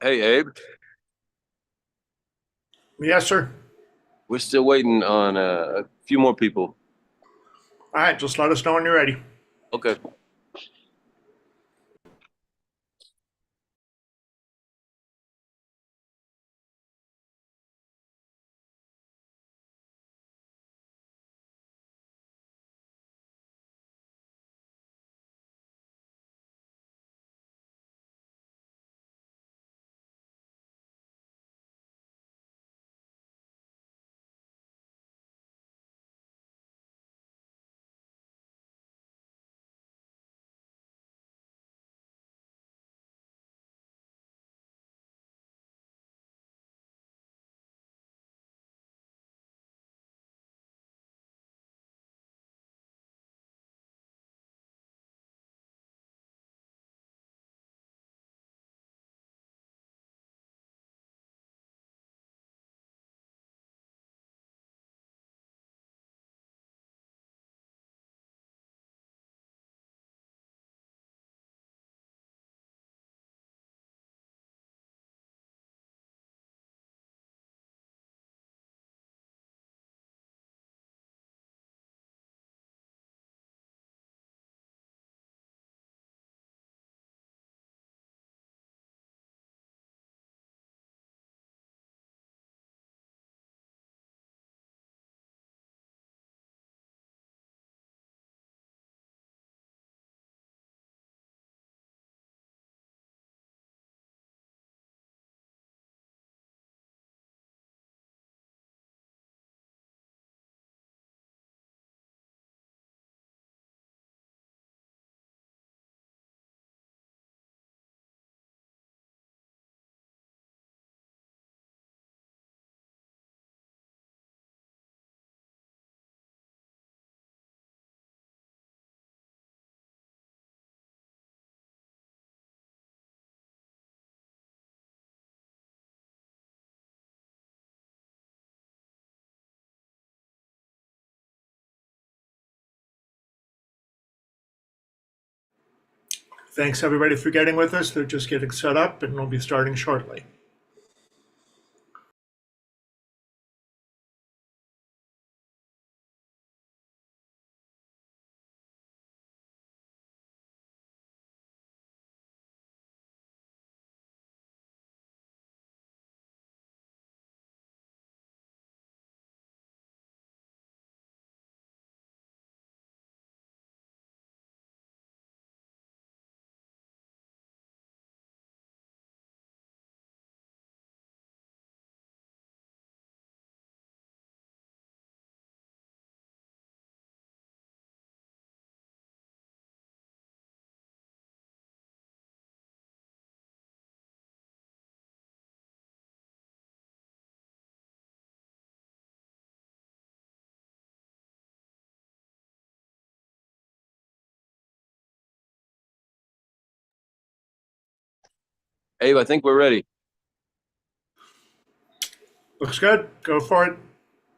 Hey, Abe, Yes, sir. we're still waiting on a few more people. All right, just let us know when you're ready. Okay. Thanks, everybody, for getting with us. They're just getting set up, and we'll be starting shortly. Abe, I think we're ready. Looks good. Go for it.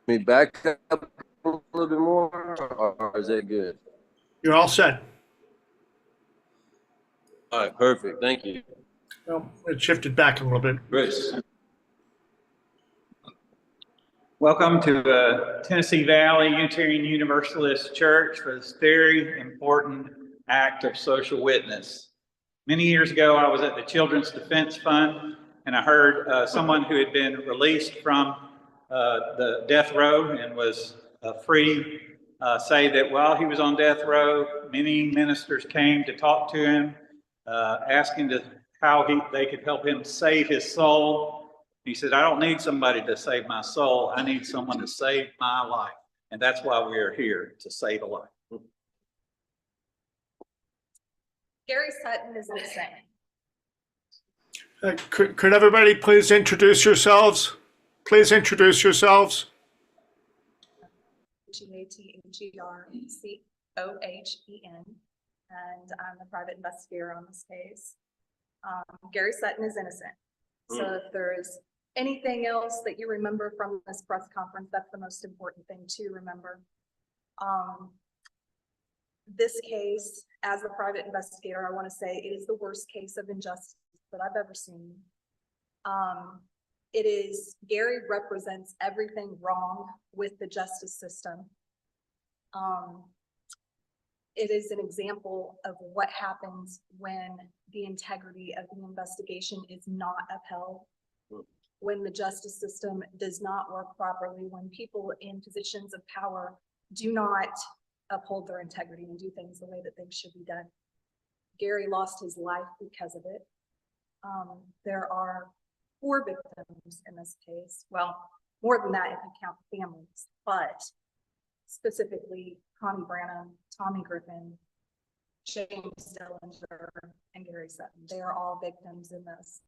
Let me back up a little bit more, or is that good? You're all set. All right, perfect. Thank you, Well, it shifted back a little bit. Chris. Welcome to Tennessee Valley Unitarian Universalist Church for this very important act of social witness. Many years ago, I was at the Children's Defense Fund, and I heard someone who had been released from the death row and was free say that while he was on death row, many ministers came to talk to him, asking how they could help him save his soul. He said, I don't need somebody to save my soul. I need someone to save my life. And that's why we are here, to save a life. Gary Sutton is listening. Could everybody please introduce yourselves? Please introduce yourselves. G-A-T-H-E-R-C-O-H-E-N, and I'm the private investigator on this case. Gary Sutton is innocent. So if there's anything else that you remember from this press conference, that's the most important thing to remember. This case, as a private investigator, I want to say it is the worst case of injustice that I've ever seen. Gary represents everything wrong with the justice system. It is an example of what happens when the integrity of the investigation is not upheld, when the justice system does not work properly, when people in positions of power do not uphold their integrity and do things the way that things should be done. Gary lost his life because of it. There are 4 victims in this case. Well, more than that if you count families, but specifically Connie Branham, Tommy Griffin, James Dellinger, and Gary Sutton. They are all victims in this.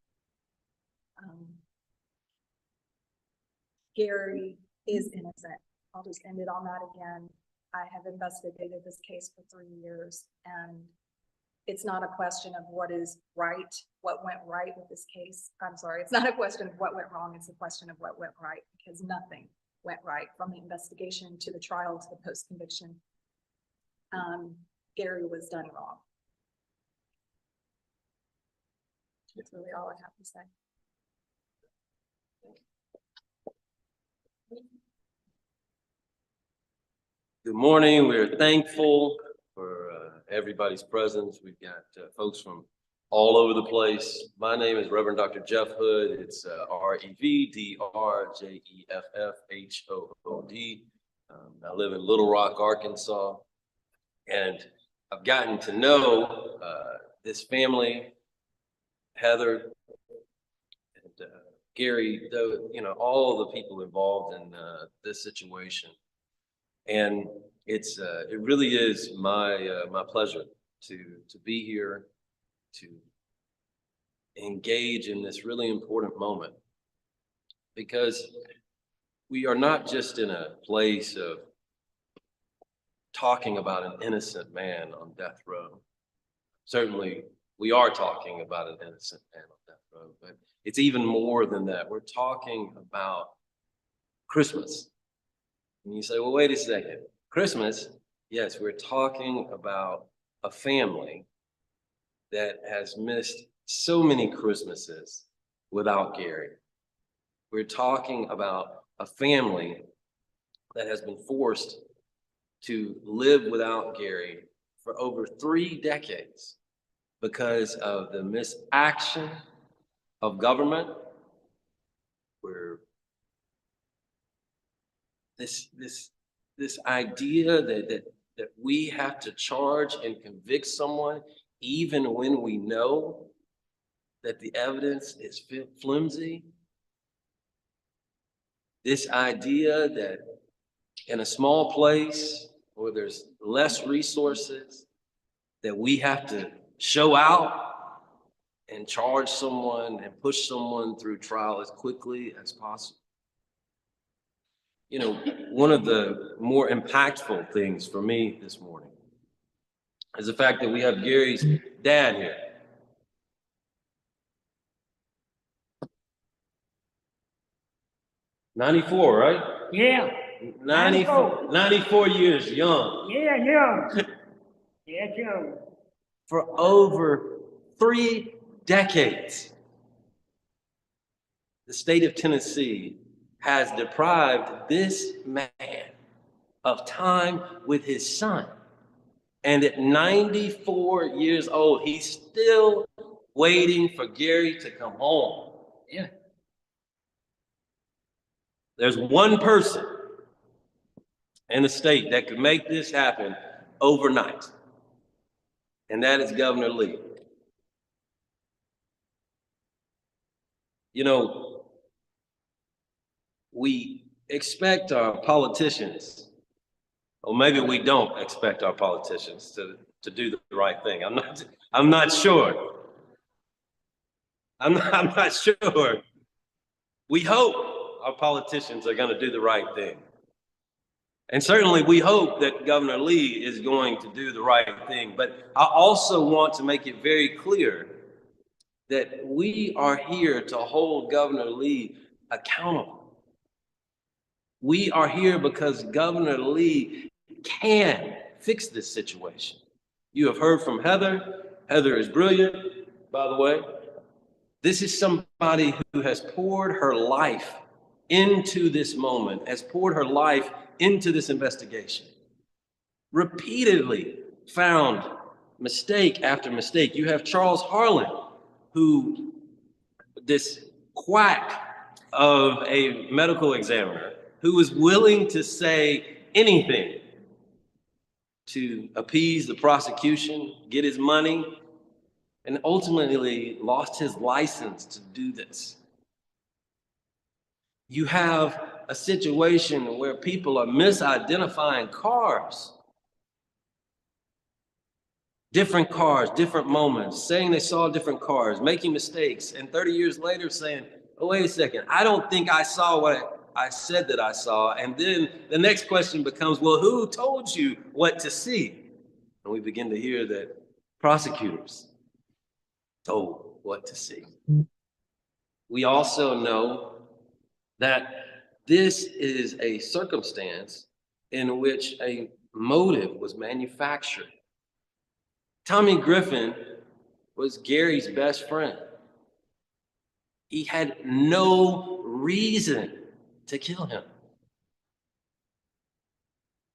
Gary is innocent. I'll just end it on that again. I have investigated this case for 3 years, and it's not a question of what is right, what went right with this case. I'm sorry, it's not a question of what went wrong, it's a question of what went right, because nothing went right from the investigation to the trial to the post-conviction. Gary was done wrong. That's really all I have to say. Good morning. We're thankful for everybody's presence. We've got folks from all over the place. My name is Reverend Dr. Jeff Hood. It's REVDRJEFFHOOD. I live in Little Rock, Arkansas, and I've gotten to know this family, Heather and Gary, all the people involved in this situation. And it really is my pleasure to be here, to engage in this really important moment, because we are not just in a place of talking about an innocent man on death row. Certainly, we are talking about an innocent man on death row, but it's even more than that. We're talking about Christmas. And you say, well, wait a second. Christmas? Yes, we're talking about a family that has missed so many Christmases without Gary. We're talking about a family that has been forced to live without Gary for over 3 decades because of the misaction of government, where this idea that we have to charge and convict someone even when we know that the evidence is flimsy. This idea that in a small place where there's less resources, that we have to show out and charge someone and push someone through trial as quickly as possible. You know, one of the more impactful things for me this morning is the fact that we have Gary's dad here. '94, right? Yeah. 94 years young. Yeah, young. Yeah, young. For over 3 decades, the state of Tennessee has deprived this man of time with his son. And at 94 years old, he's still waiting for Gary to come home. Yeah. There's one person in the state that could make this happen overnight, and that is Governor Lee. You know, we expect our politicians, or maybe we don't expect our politicians to do the right thing. I'm not sure. I'm not sure. We hope our politicians are going to do the right thing. And certainly we hope that Governor Lee is going to do the right thing. But I also want to make it very clear that we are here to hold Governor Lee accountable. We are here because Governor Lee can fix this situation. You have heard from Heather. Heather is brilliant, by the way. This is somebody who has poured her life into this moment, has poured her life into this investigation. Repeatedly found mistake after mistake. You have Charles Harlan, who, this quack of a medical examiner, who was willing to say anything to appease the prosecution, get his money, and ultimately lost his license to do this. You have a situation where people are misidentifying cars. Different cars, different moments, saying they saw different cars, making mistakes, and 30 years later saying, oh, wait a second, I don't think I saw what I said that I saw. And then the next question becomes, well, who told you what to see? And we begin to hear that prosecutors told what to see. We also know that this is a circumstance in which a motive was manufactured. Tommy Griffin was Gary's best friend. He had no reason to kill him.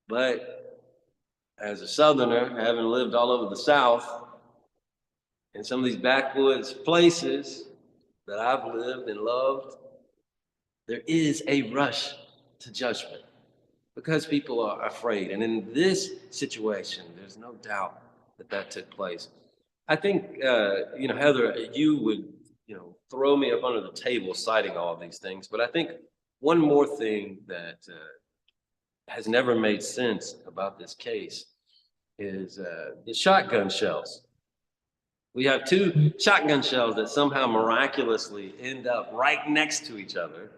But as a Southerner, having lived all over the South, in some of these backwoods places that I've lived and loved, there is a rush to judgment because people are afraid. And in this situation, there's no doubt that that took place. I think, Heather, you would, throw me up under the table citing all of these things. But I think one more thing that has never made sense about this case is the shotgun shells. We have two shotgun shells that somehow miraculously end up right next to each other.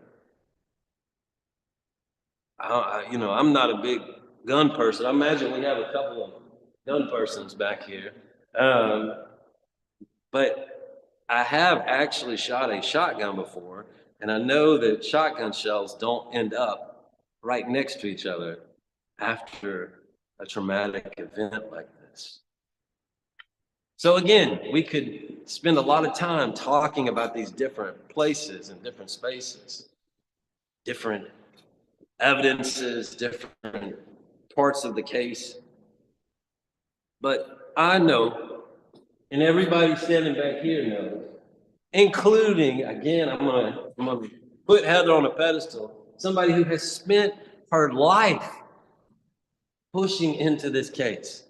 I'm not a big gun person. I imagine we have a couple of gun persons back here. But I have actually shot a shotgun before, and I know that shotgun shells don't end up right next to each other after a traumatic event like this. So again, we could spend a lot of time talking about these different places and different spaces, different evidences, different parts of the case. But I know, and everybody standing back here knows, including, again, I'm gonna put Heather on a pedestal, somebody who has spent her life pushing into this case,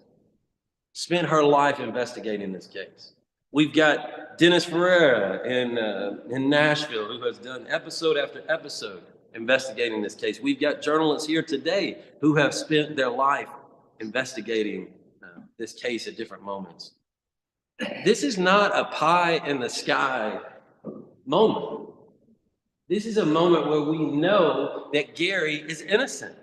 spent her life investigating this case. We've got Dennis Ferreira in Nashville, who has done episode after episode investigating this case. We've got journalists here today who have spent their life investigating this case at different moments. This is not a pie in the sky moment. This is a moment where we know that Gary is innocent.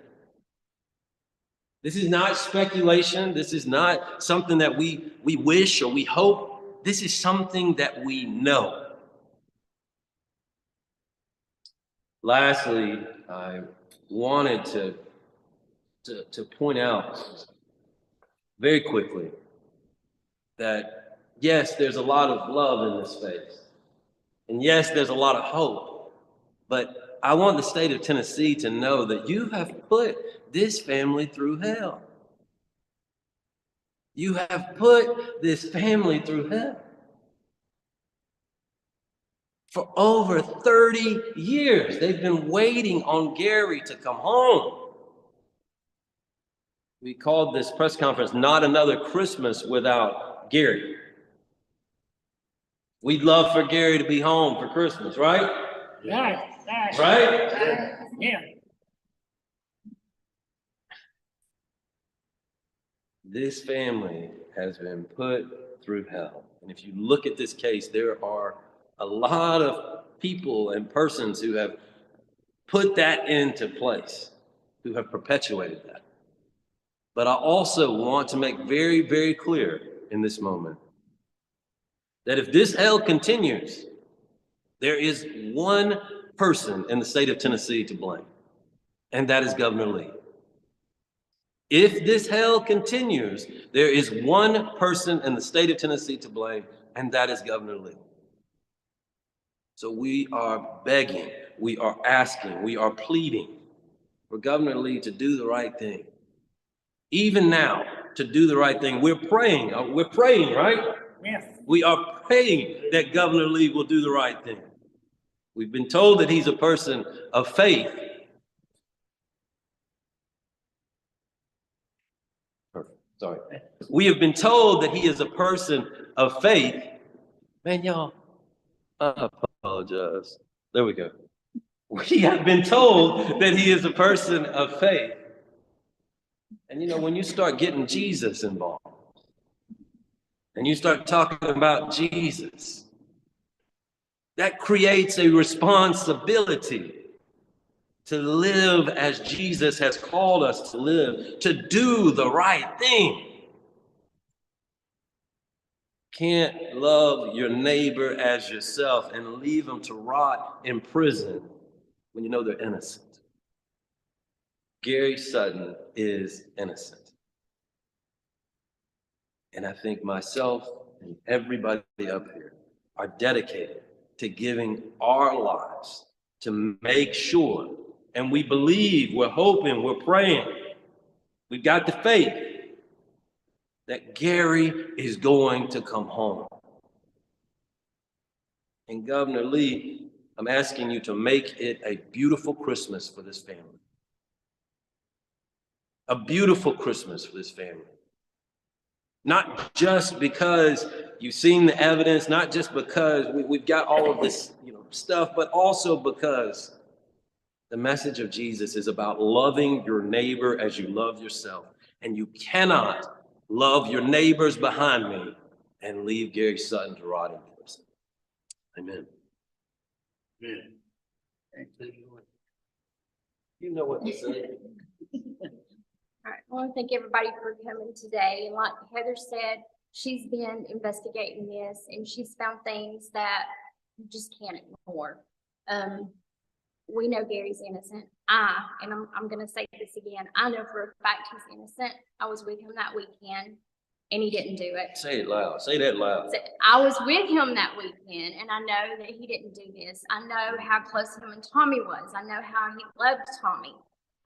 This is not speculation. This is not something that we wish or we hope. This is something that we know. Lastly, I wanted to point out very quickly that yes, there's a lot of love in this space. And yes, there's a lot of hope. But I want the state of Tennessee to know that you have put this family through hell. You have put this family through hell. For over 30 years, they've been waiting on Gary to come home. We called this press conference "Not Another Christmas Without Gary." We'd love for Gary to be home for Christmas, right? Yes. Right? Yeah. This family has been put through hell. And if you look at this case, there are a lot of people and persons who have put that into place, who have perpetuated that. But I also want to make very, very clear in this moment that if this hell continues, there is one person in the state of Tennessee to blame, and that is Governor Lee. If this hell continues, there is one person in the state of Tennessee to blame, and that is Governor Lee. So we are begging, we are asking, we are pleading for Governor Lee to do the right thing. Even now, to do the right thing. We're praying, right? Yes. We are praying that Governor Lee will do the right thing. We've been told that he's a person of faith. Perfect. Sorry. We have been told that he is a person of faith. Man, y'all, I apologize. There we go. We have been told that he is a person of faith. And you know, when you start getting Jesus involved, and you start talking about Jesus, that creates a responsibility to live as Jesus has called us to live, to do the right thing. Can't love your neighbor as yourself and leave them to rot in prison when you know they're innocent. Gary Sutton is innocent. And I think myself and everybody up here are dedicated to giving our lives to make sure, and we believe, we're hoping, we're praying, we've got the faith that Gary is going to come home. And Governor Lee, I'm asking you to make it a beautiful Christmas for this family. A beautiful Christmas for this family. Not just because you've seen the evidence, not just because we've got all of this, stuff, but also because the message of Jesus is about loving your neighbor as you love yourself. And you cannot love your neighbors behind me and leave Gary Sutton to rot in prison. Amen. Amen. You know what to say. All right, I want to thank everybody for coming today. And like Heather said, she's been investigating this and she's found things that you just can't ignore. We know Gary's innocent. And I'm going to say this again, I know for a fact he's innocent. I was with him that weekend and he didn't do it. Say it loud. Say that loud. So I was with him that weekend and I know that he didn't do this. I know how close him and Tommy was. I know how he loved Tommy.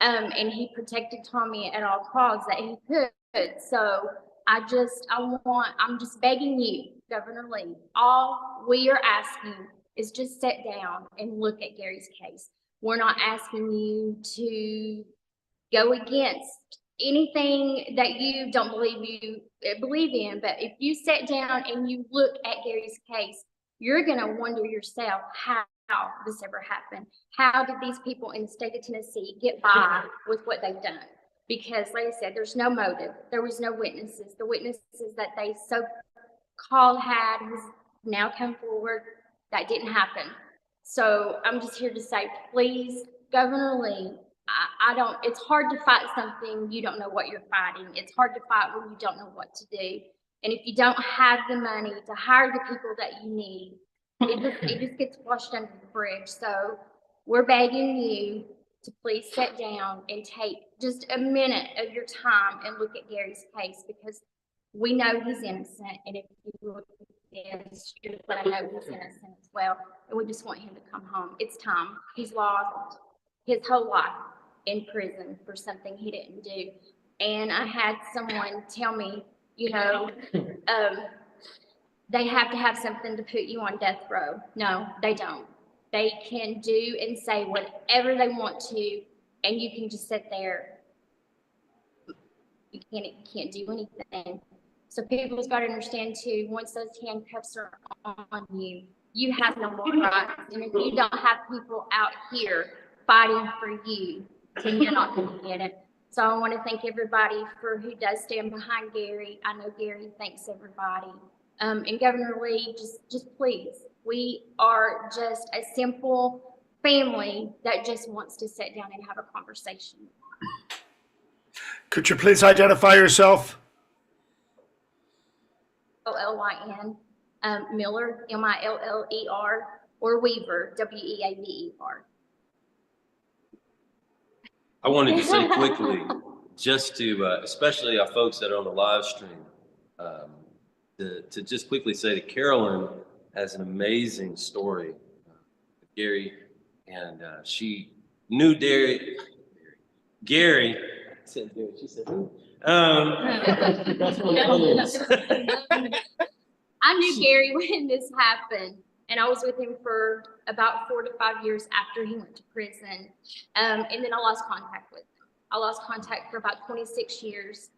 And he protected Tommy at all costs that he could. So I'm just begging you, Governor Lee, all we are asking is just sit down and look at Gary's case. We're not asking you to go against anything that you don't believe in, but if you sit down and you look at Gary's case, you're gonna wonder yourself how this ever happened. How did these people in the state of Tennessee get by with what they've done? Because like I said, there's no motive. There was no witnesses. The witnesses that they so-called had has now come forward. That didn't happen. So I'm just here to say, please, Governor Lee, it's hard to fight something you don't know what you're fighting. It's hard to fight when you don't know what to do. And if you don't have the money to hire the people that you need, it just gets flushed under the bridge. So we're begging you to please sit down and take just a minute of your time and look at Gary's case, because we know he's innocent. And if you look at this, you're gonna know he's innocent as well. And we just want him to come home. It's time. He's lost his whole life in prison for something he didn't do. And I had someone tell me, they have to have something to put you on death row. No, they don't. They can do and say whatever they want to, and you can just sit there. You can't do anything. So people's got to understand too, once those handcuffs are on you, you have no more rights. And if you don't have people out here fighting for you, then you're not going to get it. So I want to thank everybody who does stand behind Gary. I know Gary thanks everybody. And Governor Lee, just please, we are just a simple family that just wants to sit down and have a conversation. Could you please identify yourself? Olyn, Miller, Miller, or Weaver, Weaver. I wanted to say quickly, just to, especially our folks that are on the live stream, to just quickly say that Carolyn has an amazing story Gary, and she knew Gary. I said Gary, she said who? That's one of the I knew Gary when this happened, and I was with him for about 4 to 5 years after he went to prison. And then I lost contact with him. I lost contact for about 26 years.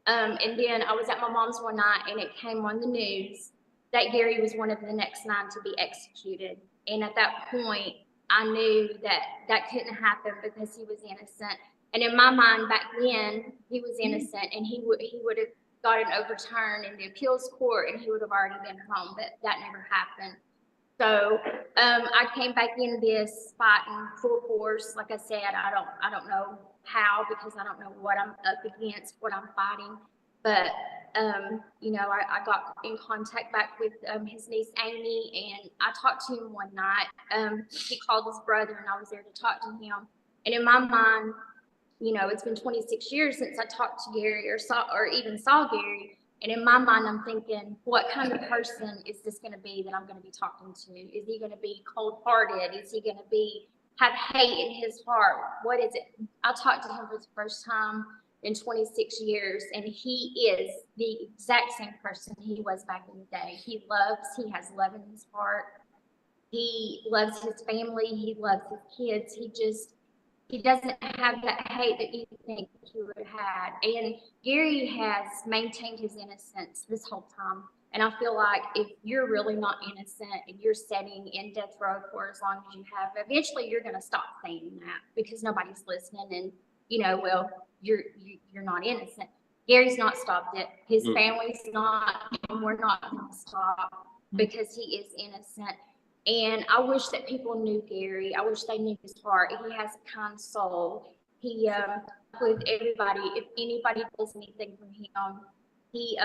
And then I was at my mom's one night, and it came on the news that Gary was one of the next 9 to be executed. And at that point, I knew that that couldn't happen because he was innocent. And in my mind back then, he was innocent, and he would have got an overturn in the appeals court, and he would have already been home, but that never happened. So I came back in this fighting full force. Like I said, I don't know how, because I don't know what I'm up against, what I'm fighting. But you know, I got in contact back with his niece Amy, and I talked to him one night. He called his brother, and I was there to talk to him. And in my mind, you know, it's been 26 years since I talked to Gary or even saw Gary. And in my mind, I'm thinking, what kind of person is this going to be that I'm going to be talking to? Is he going to be cold-hearted? Is he going to have hate in his heart? What is it? I talked to him for the first time in 26 years, and he is the exact same person he was back in the day. He has love in his heart. He loves his family. He loves his kids. He doesn't have that hate that you think he would have had. And Gary has maintained his innocence this whole time. And I feel like if you're really not innocent and you're sitting in death row for as long as you have, eventually you're going to stop saying that because nobody's listening. And, you know, well, you're not innocent. Gary's not stopped it. His family's not, and we're not going to stop because he is innocent. And I wish that people knew Gary. I wish they knew his heart. He has a kind soul. He with everybody. If anybody does anything for him, he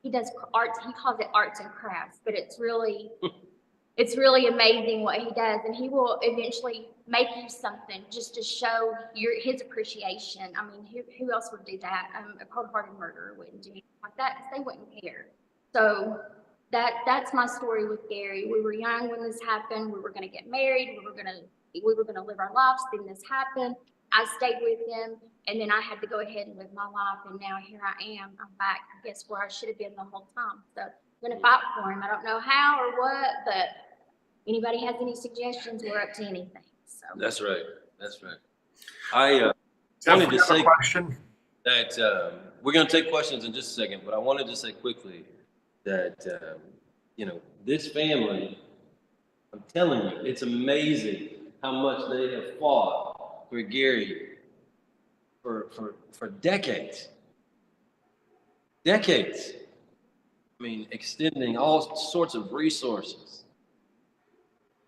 does arts. He calls it arts and crafts, but it's really amazing what he does. And he will eventually make you something just to show his appreciation. I mean, who else would do that? A cold-hearted murderer wouldn't do anything like that because they wouldn't care. So that's my story with Gary. We were young when this happened. We were going to get married. We were going to live our lives. Then this happened. I stayed with him, and then I had to go ahead and live my life. And now here I am. I'm back. I guess where I should have been the whole time. So I'm going to fight for him. I don't know how or what, but anybody has any suggestions, we're up to anything. So That's right. That's right. I Jeff, wanted we to have a say question. that we're going to take questions in just a second, but I wanted to say quickly that, you know, this family, I'm telling you, it's amazing how much they have fought for Gary for decades. Decades. I mean, extending all sorts of resources.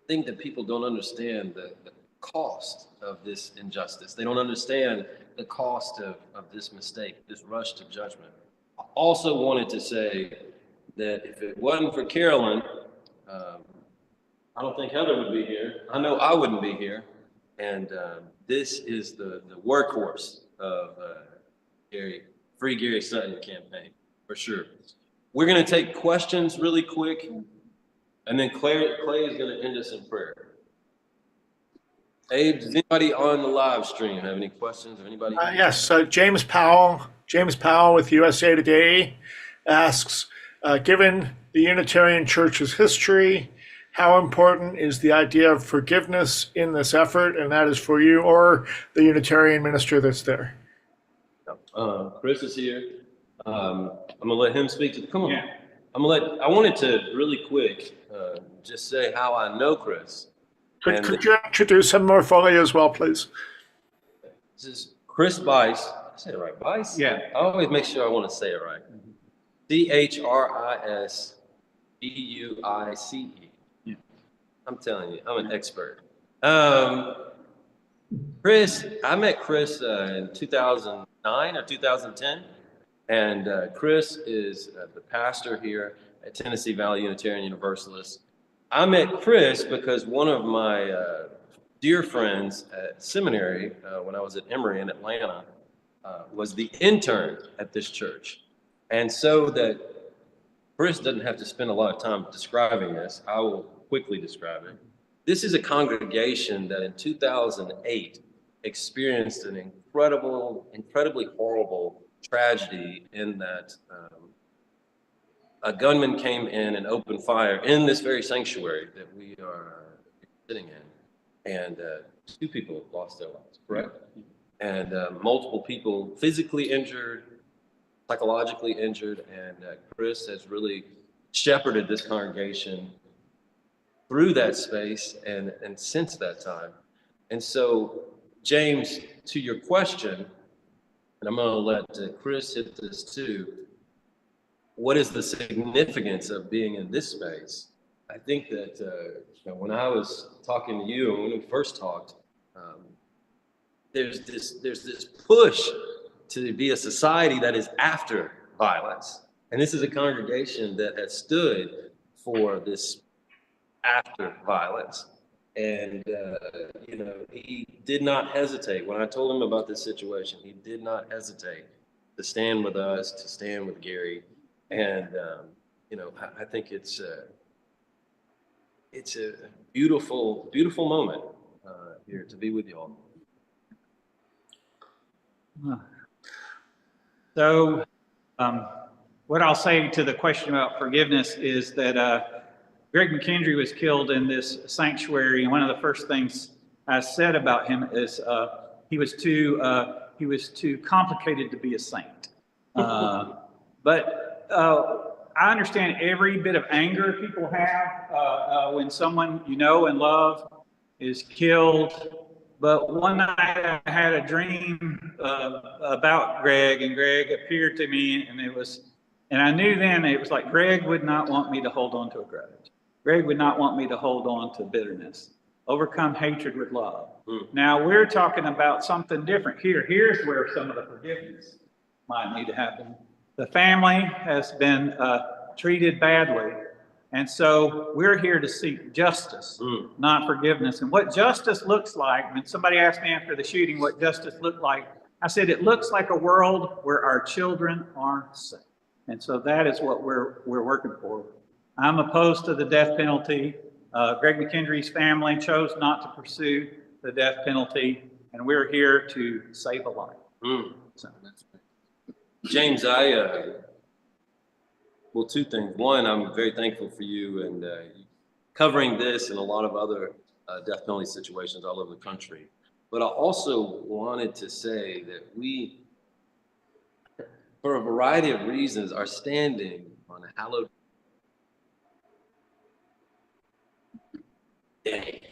I think that people don't understand the cost of this injustice. They don't understand the cost of this mistake, this rush to judgment. I also wanted to say that if it wasn't for Carolyn, I don't think Heather would be here. I know I wouldn't be here. And this is the workhorse of Free Gary Sutton campaign, for sure. We're going to take questions really quick, and then Clay is going to end us in prayer. Abe, does anybody on the live stream have any questions or anybody? Yes, James Powell with USA Today asks, given the Unitarian Church's history, how important is the idea of forgiveness in this effort? And that is for you or the Unitarian minister that's there. Chris is here. I'm gonna let him speak to. Come on. Yeah. I wanted to really quick just say how I know Chris. Could you introduce him more fully as well, please? This is Chris Bice. I said it right, Bice? Yeah. I always make sure I want to say it right. CHRISBUICE. Yeah. I'm telling you, I'm an expert. Chris, I met Chris in 2009 or 2010. And Chris is the pastor here at Tennessee Valley Unitarian Universalist. I met Chris because one of my dear friends at seminary, when I was at Emory in Atlanta, was the intern at this church. And so that Chris doesn't have to spend a lot of time describing this, I will quickly describe it. this is a congregation that in 2008 experienced an incredibly horrible tragedy in that a gunman came in and opened fire in this very sanctuary that we are sitting in, and 2 people lost their lives, correct? And multiple people physically injured, psychologically injured, and Chris has really shepherded this congregation through that space and since that time. And so, James, to your question, and I'm going to let Chris hit this too, what is the significance of being in this space? I think that when I was talking to you and when we first talked, there's this push to be a society that is after violence. And this is a congregation that has stood for this after violence. And, he did not hesitate. When I told him about this situation, he did not hesitate to stand with us, to stand with Gary. And, I think it's a beautiful, beautiful moment here to be with you all. So, what I'll say to the question about forgiveness is that Greg McKendry was killed in this sanctuary, and one of the first things I said about him is he was too complicated to be a saint. But I understand every bit of anger people have when someone you know and love is killed. But one night I had a dream about Greg, and Greg appeared to me, and I knew then it was like Greg would not want me to hold on to a grudge. Greg would not want me to hold on to bitterness. Overcome hatred with love. Now we're talking about something different here. Here's where some of the forgiveness might need to happen. The family has been treated badly. And so we're here to seek justice, not forgiveness. And what justice looks like, when somebody asked me after the shooting what justice looked like, I said, it looks like a world where our children aren't safe. And so that is what we're working for. I'm opposed to the death penalty. Greg McKendry's family chose not to pursue the death penalty, and we're here to save a life. So. James, well, 2 things. One, I'm very thankful for you and covering this and a lot of other death penalty situations all over the country. But I also wanted to say that we, for a variety of reasons, are standing on a hallowed day.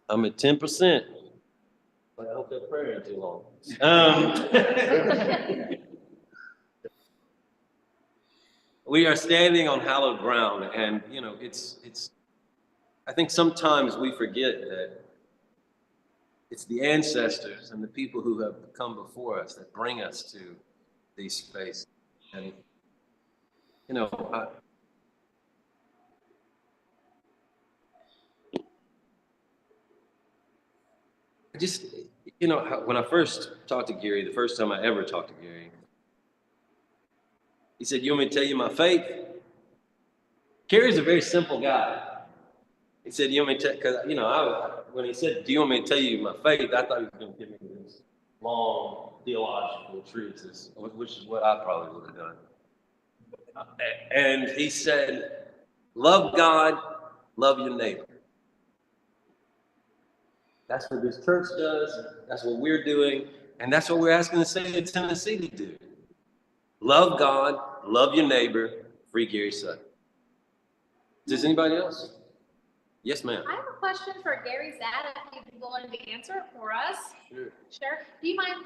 I'm at 10%. I hope that prayer ain't too long. We are standing on hallowed ground, and it's. I think sometimes we forget that it's the ancestors and the people who have come before us that bring us to these spaces, and I just when I first talked to Gary, the first time I ever talked to Gary. He said, "You want me to tell you my faith?" Gary's a very simple guy. He said, "You want me to tell?" Because when he said, "Do you want me to tell you my faith?" I thought he was going to give me this long theological treatise, which is what I probably would have done. And he said, "Love God, love your neighbor." That's what this church does. That's what we're doing, and that's what we're asking the state of Tennessee to do. Love God, love your neighbor, free Gary Sutton. Does anybody else? Yes, ma'am. I have a question for Gary's dad, if he'd be willing to answer it for us. Sure. Sure. Do you mind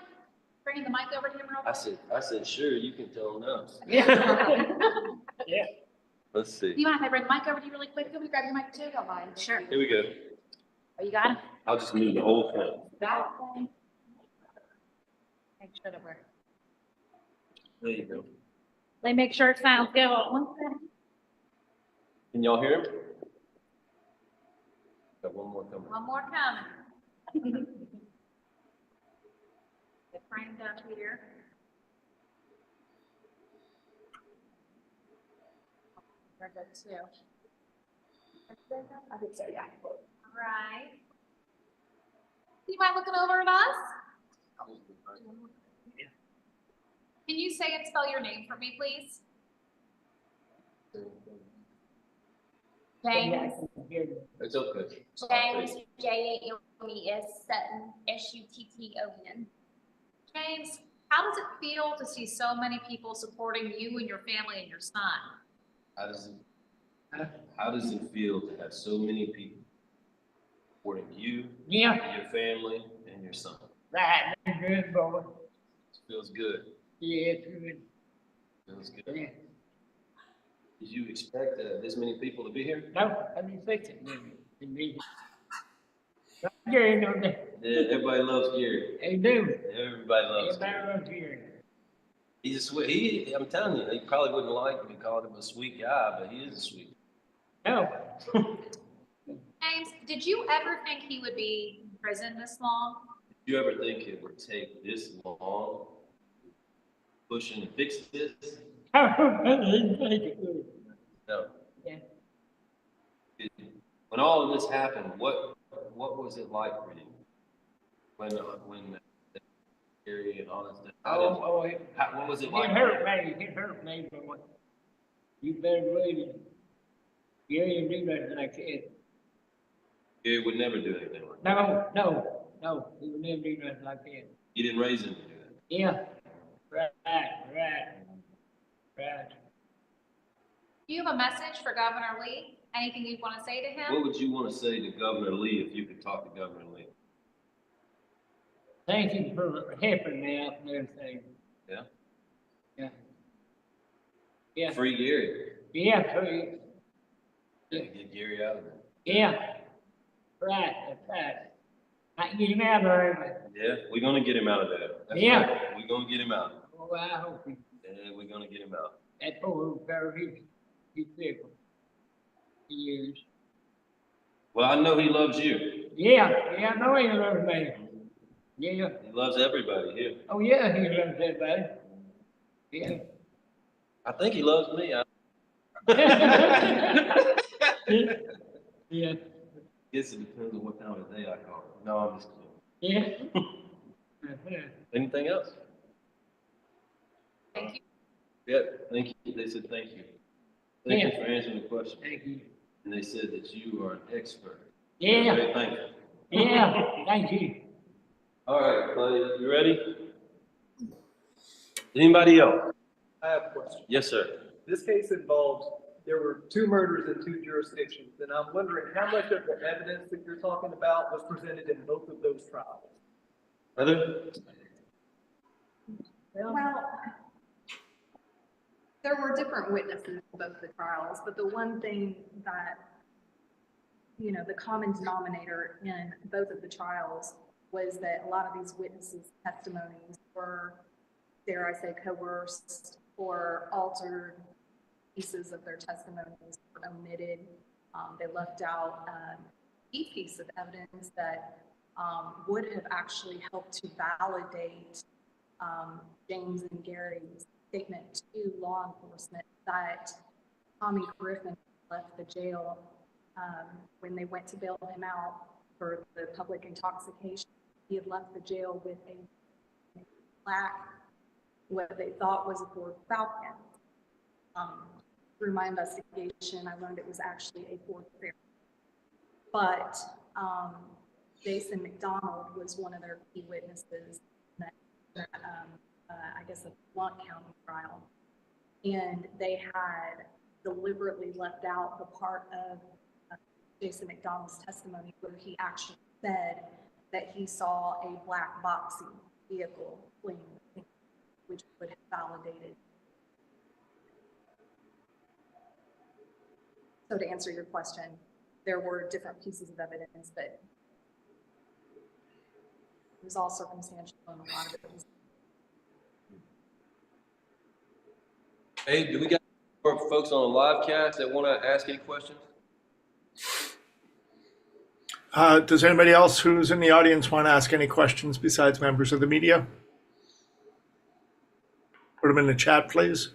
bringing the mic over to him real quick? I said, sure, you can tell him no. Yeah. Let's see. Do you mind if I bring the mic over to you really quick? Can we grab your mic too? Don't mind. Sure. Here we go. Oh, you got him? I'll just move the whole thing. Got it. Make sure that we're. There you go. They make sure it sounds good. One second. Can y'all hear him? Got one more coming. One more coming. Get framed up here. Very good too. I think so, yeah. All right. Do you mind looking over at us? Can you say and spell your name for me, please? James. It's okay. James, James Sutton, Sutton. James, how does it feel to see so many people supporting you and your family and your son? How does it feel to have so many people supporting you, Yeah, your family, and your son? right, that's good, boy. Feels good. Yeah, it's good. Feels good. Yeah. Did you expect this many people to be here? No, I didn't think it would. Gary knows that. Yeah, everybody loves Gary. They do. Everybody loves Everybody Gary. loves Gary. He's a sweet. I'm telling you, he probably wouldn't like me calling him a sweet guy, but he is a sweet. No. James, did you ever think he would be in prison this long? Did you ever think it would take this long pushing to fix this? I didn't think it would. No. Yeah. When all of this happened, what was it like for you? When Gary and all that stuff. What was it like? It hurt me. It hurt me, boy. You better believe it. Gary didn't do nothing like that. Gary would never do anything like that. No. He would never do nothing like that. You didn't raise him to do that. Yeah. Right. Do you have a message for Governor Lee? Anything you'd want to say to him? What would you want to say to Governor Lee if you could talk to Governor Lee? Thank you for helping me out and everything. Yeah? Yeah. Free Gary. Yeah, free. Yeah, get Gary out of there. Yeah. Right, that's right. I can get him out of there. Yeah, we're gonna get him out of there. That's Yeah. right. We're gonna get him out. Oh, I hope he, Yeah, we're gonna get him out. that poor little fella, he's fickle. He is. Well, I know he loves you. Yeah, I know he loves me. Yeah. He loves everybody here. Oh, yeah, he loves everybody. Yeah. I think he loves me. Yeah. Guess it depends on what time of day I call him. No, I'm just kidding. Yeah. Anything else? Thank you. Yeah, thank you. They said thank you. Thank you Yeah. for answering the question. Thank you. And they said that you are an expert. Yeah. Very thankful. Yeah, thank you. All right, Clay, you ready? Anybody else? I have a question. Yes, sir. This case involves, there were 2 murders in 2 jurisdictions, and I'm wondering how much of the evidence that you're talking about was presented in both of those trials? Heather? Well, there were different witnesses in both the trials, but the one thing that, the common denominator in both of the trials was that a lot of these witnesses' testimonies were, dare I say, coerced or altered. Pieces of their testimonies were omitted. They left out a key piece of evidence that would have actually helped to validate James and Gary's statement to law enforcement that Tommy Griffin left the jail when they went to bail him out for the public intoxication. He had left the jail with a black, what they thought was a Ford Falcon. Through my investigation, I learned it was actually a Ford Fairlane. But Jason McDonald was one of their key witnesses in that, I guess, a Blount County trial. And they had deliberately left out the part of Jason McDonald's testimony where he actually said that he saw a black boxing vehicle fleeing, which would have validated. So to answer your question, there were different pieces of evidence, but it was all circumstantial and a lot of it was. Hey, do we got more folks on the live cast that want to ask any questions? Does anybody else who's in the audience want to ask any questions besides members of the media? Put them in the chat, please.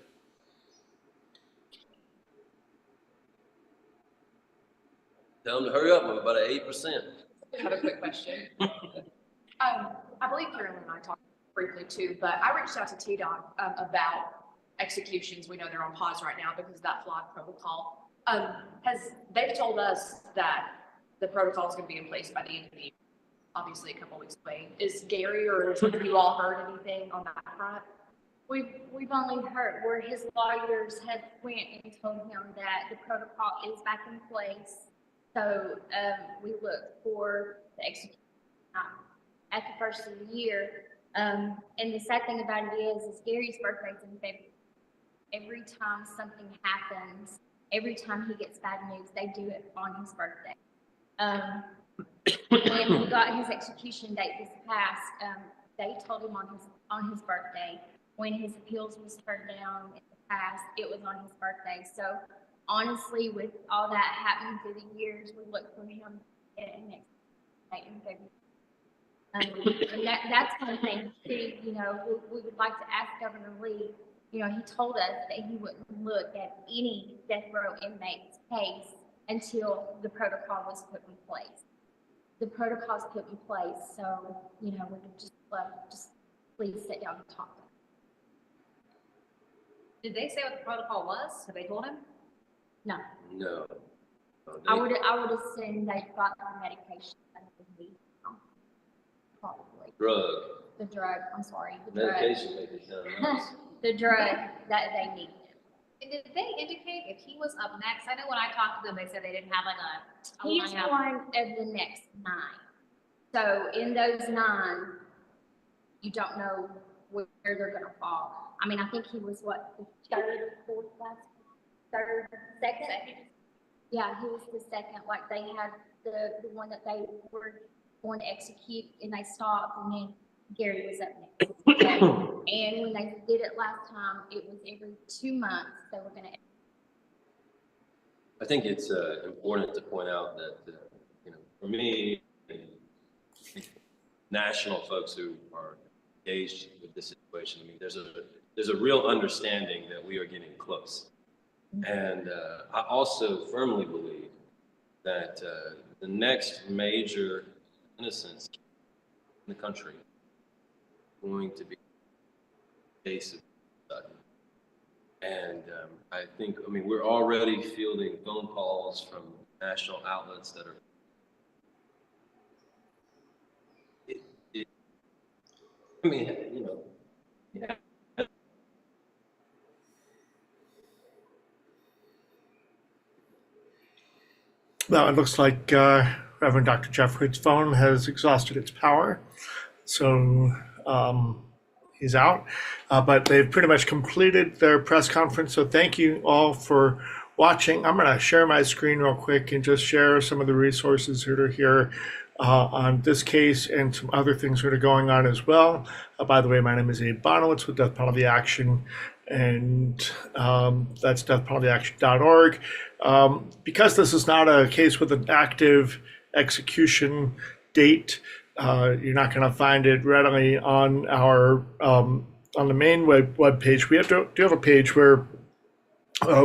Tell them to hurry up, we're about at 8%. I have a quick question. I believe Carolyn and I talked briefly too, but I reached out to TDOT about executions. We know they're on pause right now because of that flawed protocol. They've told us that the protocol is going to be in place by the end of the year, obviously a couple weeks away. Is Gary or have you all heard anything on that front? We've only heard where his lawyers have went and told him that the protocol is back in place. So we look for the execution at the first of the year. And the sad thing about it is Gary's birthday's in February. Every time something happens, every time he gets bad news, they do it on his birthday. When he got his execution date this past, they told him on his birthday. When his appeals was turned down in the past, it was on his birthday. So honestly, with all that happening through the years, we look for him to get it next date in February. And that's one thing too, you know, we would like to ask Governor Lee, you know, he told us that he wouldn't look at any death row inmate's case until the protocol was put in place. The protocol's put in place, so, you know, we would just love, just please sit down and talk. Did they say what the protocol was? Have they told him? No, No. I would assume they've got the medication that they need, probably. Drug, The drug, I'm sorry, the drug. medication may be done. Nice. The drug that they need. And did they indicate if he was up next? I know when I talked to them, they said they didn't have like a He's lineup. one of the next 9. So in those 9, you don't know where they're gonna fall. I mean, I think he was what, the second? Yeah, he was the second. Like they had the one that they were going to execute and they stopped, and then Gary was up next. And when they did it last time, it was every 2 months they were gonna. I think it's important to point out that, you know, for me, and national folks who are engaged with this situation, I mean, there's a real understanding that we are getting close. And I also firmly believe that the next major innocence in the country is going to be the case of Sutton. And I think, I mean, we're already fielding phone calls from national outlets that are I mean, you know, yeah. Well, it looks like Reverend Dr. Jeffrey's phone has exhausted its power, so he's out. But they've pretty much completed their press conference, so thank you all for watching. I'm going to share my screen real quick and just share some of the resources that are here on this case and some other things that are going on as well. By the way, my name is Abe Bonowitz with Death Penalty Action, and that's deathpenaltyaction.org. Because this is not a case with an active execution date, you're not going to find it readily on our on the main web page. We do have a page where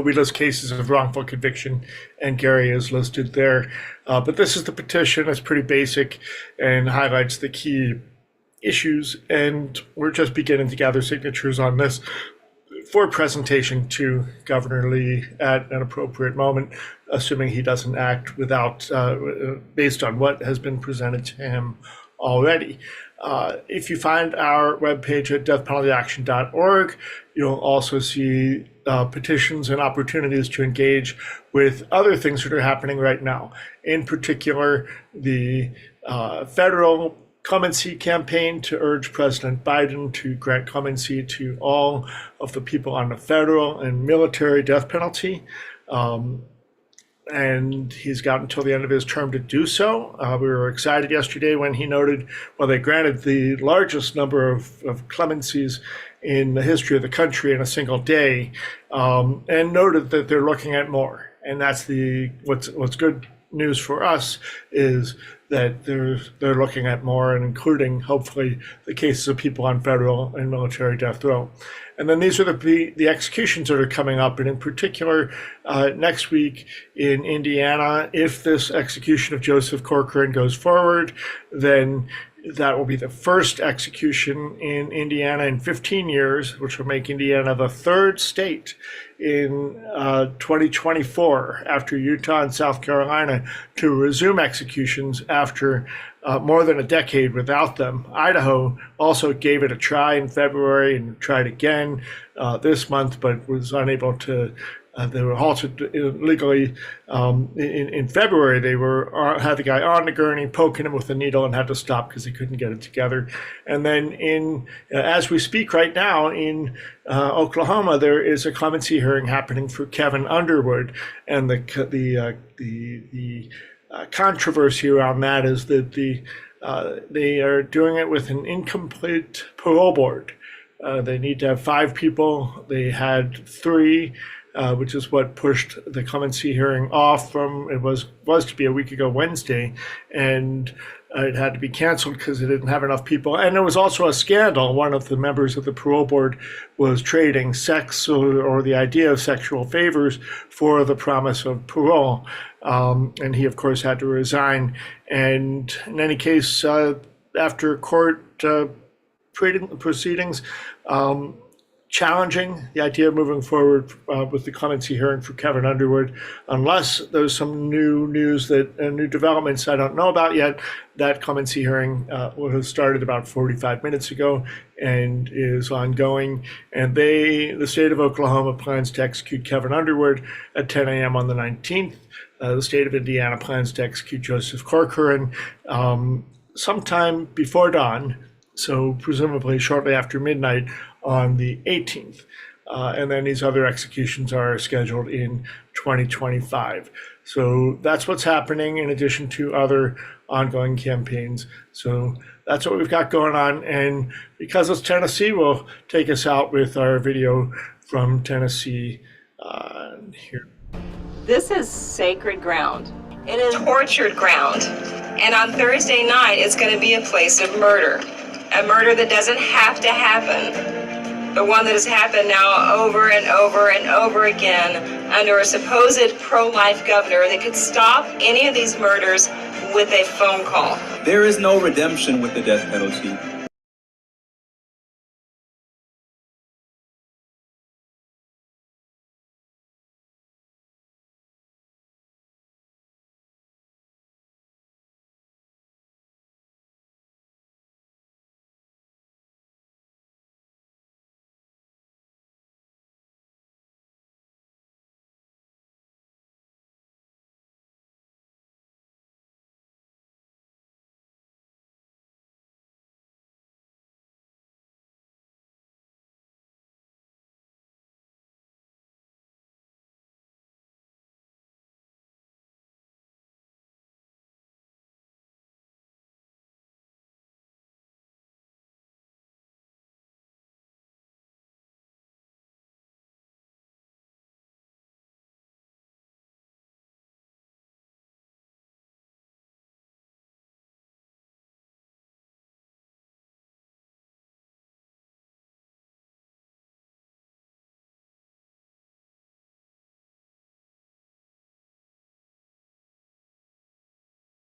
we list cases of wrongful conviction, and Gary is listed there. But this is the petition. It's pretty basic and highlights the key issues, and we're just beginning to gather signatures on this for presentation to Governor Lee at an appropriate moment, assuming he doesn't act without, based on what has been presented to him already. If you find our webpage at deathpenaltyaction.org, you'll also see petitions and opportunities to engage with other things that are happening right now. In particular, the federal clemency campaign to urge President Biden to grant clemency to all of the people on the federal and military death penalty. And he's got until the end of his term to do so. We were excited yesterday when he noted, well, they granted the largest number of clemencies in the history of the country in a single day, and noted that they're looking at more. And that's what's good news for us is that they're looking at more, and including hopefully the cases of people on federal and military death row. And then these are the executions that are coming up, and in particular, next week in Indiana, if this execution of Joseph Corcoran goes forward, then that will be the first execution in Indiana in 15 years, which will make Indiana the third state in 2024, after Utah and South Carolina, to resume executions after more than a decade without them. Idaho also gave it a try in February and tried again this month, but was unable to. They were halted illegally in February. They had the guy on the gurney poking him with a needle and had to stop because he couldn't get it together. And then as we speak right now in Oklahoma, there is a clemency hearing happening for Kevin Underwood, and the controversy around that is that they are doing it with an incomplete parole board. They need to have 5 people. They had 3. Which is what pushed the clemency hearing off from, it was to be a week ago Wednesday, and it had to be canceled because it didn't have enough people. And there was also a scandal. One of the members of the parole board was trading sex or the idea of sexual favors for the promise of parole. And he, of course, had to resign. And in any case, after court proceedings, challenging the idea of moving forward with the clemency hearing for Kevin Underwood, unless there's some new news new developments I don't know about yet. That clemency hearing was started about 45 minutes ago and is ongoing. And the state of Oklahoma plans to execute Kevin Underwood at 10 a.m. on the 19th. The state of Indiana plans to execute Joseph Corcoran sometime before dawn, so presumably shortly after midnight on the 18th. And then these other executions are scheduled in 2025. So that's what's happening in addition to other ongoing campaigns. So that's what we've got going on. And because it's Tennessee, we'll take us out with our video from Tennessee here. This is sacred ground. It is tortured ground. And on Thursday night, it's going to be a place of murder. A murder that doesn't have to happen, but one that has happened now over and over and over again under a supposed pro-life governor that could stop any of these murders with a phone call. There is no redemption with the death penalty.